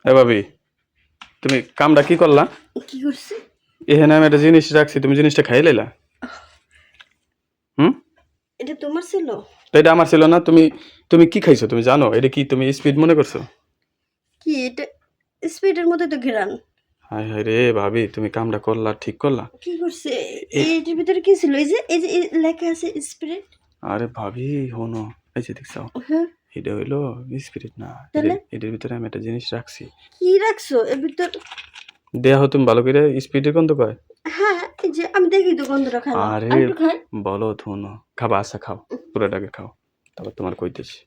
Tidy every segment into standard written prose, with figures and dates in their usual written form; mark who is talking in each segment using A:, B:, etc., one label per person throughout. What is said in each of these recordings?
A: এ ভাবি, তুমি কামটা কি করলা?
B: কি করছি?
A: এখানে আমি একটা জিনিস রাখছি, তুমি জিনিসটা খাই লাইলা। হুম?
B: এটা তোমার ছিল?
A: তো এটা আমার ছিল না। তুমি তুমি কি খাইছো তুমি জানো? এটা কি তুমি স্পিড মনে করছো?
B: কি এটা? স্পিডের মধ্যে তো ঘেরান।
A: হায় হায় রে ভাবি, তুমি কামটা করলা ঠিক করলা?
B: কি করছে?
A: এ-
B: এইটার ভিতরে কি ছিল? এই যে লেখা আছে স্পিরিট।
A: আরে ভাবি হনো, এই যে দেখছো,
B: হ্যাঁ,
A: এটা হইলো স্পিরিট না।
B: তাহলে
A: এটার ভিতরে আমি একটা জিনিস রাখছি।
B: কি রাখছো এর ভিতর?
A: দেহ তুমি ভালো করে, স্পিডের গন্ধ কয়।
B: হ্যাঁ, এই যে আমি দেখি তো গন্ধটা খাইলাম,
A: আরে
B: আর একটু খাই।
A: বলো ধুনো, খাবা? আচ্ছা খাও, পুরোটাকে খাও, তারপর তোমার কইতেছি।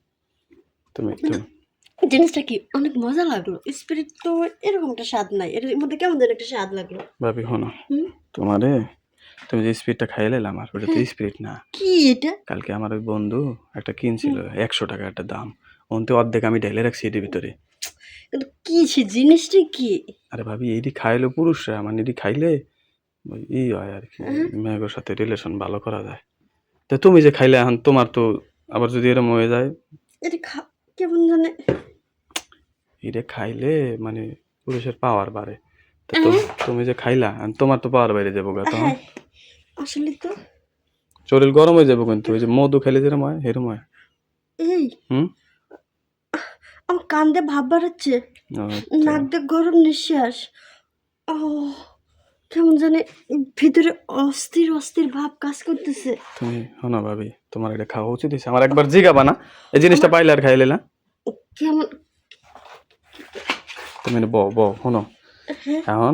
A: তুমি
B: কিন্তু
A: তুমি
B: জিনিসটা কি অনেক মজা লাগলো। স্পিরিট তো এরকম একটা স্বাদ নাই, এর মধ্যে কেমন যেন একটা স্বাদ লাগলো।
A: ভাবি হনো,
B: হুম।
A: তোমারে তুমি যে স্পিরিটটা খাইলে আমার, ওটা তো
B: হ্যাঁ,
A: স্পিরিট না।
B: কি এটা?
A: কালকে আমার ওই বন্ধু একটা কিনছিল,
B: হুম।
A: 100 টাকা একটা দাম। অন্তে অর্ধেক আমি ঢেলে রাখছি এটির ভিতরে।
B: কিন্তু কি সে জিনিসটা কি?
A: আরে ভাবি, এইটি খাইলে পুরুষরা, মানে এটি খাইলে ওই হয় আর কি,
B: হ্যাঁ,
A: মেয়ের সাথে রিলেশন ভালো করা যায়। তো তুমি যে খাইলে এখন তোমার তো আবার যদি এরম হয়ে যায়,
B: এটা কেমন জানে।
A: এটা খাইলে মানে পুরুষের পাওয়ার বাড়ে। তা
B: হ্যাঁ,
A: তুমি যে খাইলা, এখন তোমার তো পাওয়ার বাইরে যাবো গা তখন।
B: হ্যাঁ, আসলে তো
A: শরীর গরম হয়ে যাবো, কিন্তু ওই যে মধু খেলে যেরম হয় সেরম হয়।
B: এই
A: হুম।
B: আমার কান দিয়ে ভাব বাড়াচ্ছে,
A: আচ্ছা,
B: নাক দিয়ে গরম নিঃশ্বাস। ও, কেমন জানে ভিতরে অস্থির অস্থির ভাব কাজ করতেছে।
A: তুমি শোনো ভাবি, তোমার এটা খাওয়া উচিত হয়েছে। আমার একবার জিগাবা না? এই জিনিসটা
B: আমার
A: পাইলে আর খাইলে না।
B: কেমন।
A: তুমি বউ বউ শোনো,
B: হ্যাঁ,
A: এখন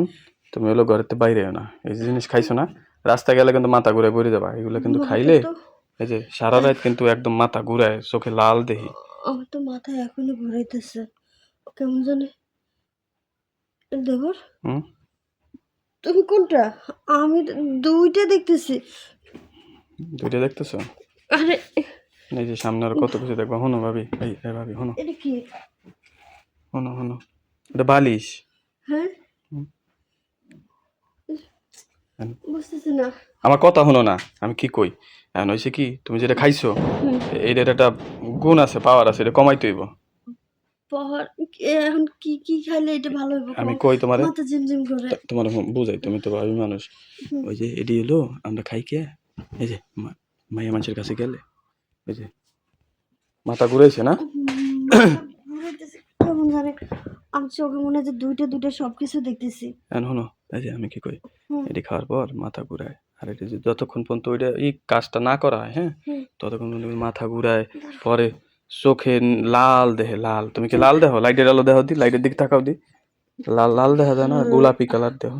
A: তুমি হলো ঘরেতে বাইরে না, এই যে জিনিস খাইছো না, রাস্তায় গেলে কিন্তু মাথা ঘুরে পড়ে যাবা। এগুলো কিন্তু
B: হবে
A: খাইলে
B: তো।
A: এই যে সারা রাত কিন্তু একদম মাথা ঘুরায়, চোখে লাল দেহি।
B: আমার তো মাথায় এখনই ঘুরাইতেছে, কেমন জানে। দেবর,
A: হুম।
B: তুমি কোনটা? আমি তো দুইটা দেখতেছি।
A: দুইটা দেখতেছো?
B: আরে,
A: এই যে সামনে আর কত কিছু দেখবা। শোনো ভাবি, এই ভাবি শোনো,
B: এটা কি?
A: শোনো শোনো, এটা বালিশ।
B: হ্যাঁ,
A: হুম,
B: বুঝতেছি না।
A: আমার কথা শোনো না, আমি কি কই। এখন হয়েছে কি, তুমি যেটা খাইছো
B: হুম।
A: এইটার একটা গুণ আছে, পাওয়ার আছে, এটা কমাইতে হইব।
B: পাহাড়। এখন কি কি খাইলে এটা ভালো হইব
A: আমি
B: কও?
A: কই তোমারে,
B: মাথা ঝিমঝিম করে।
A: তোমার বুঝাই, তুমি তো ভাবি মানুষ।
B: হুম।
A: ওই যে এডি এলো, আমরা খাই কে, এই যে মাইয়া মানুষের কাছে গেলে, এই যে মাথা ঘুরাইছে না।
B: মাথা ঘুরাইতেছে কেমন জানে। আমি চোখে মনে হয় যে দুইটা দুইটা সবকিছু দেখতেছি।
A: এখন শোনো, এই যে আমি কি কই,
B: হুম।
A: এটি খাওয়ার পর মাথা ঘুরায়, আর এটা যে যতক্ষণ পর্যন্ত ওইটা এই কাজটা না করা হয়, হ্যাঁ,
B: হুম।
A: ততক্ষণ পর্যন্ত মাথা ঘুরায়, পরে চোখে লাল দেহে লাল। তুমি কি লাল দেখো? লাইটের আলো দেখো দি, লাইটের দিক তাকাও দি, লাল লাল দেখা যায় না, গোলাপি কালার দেহ।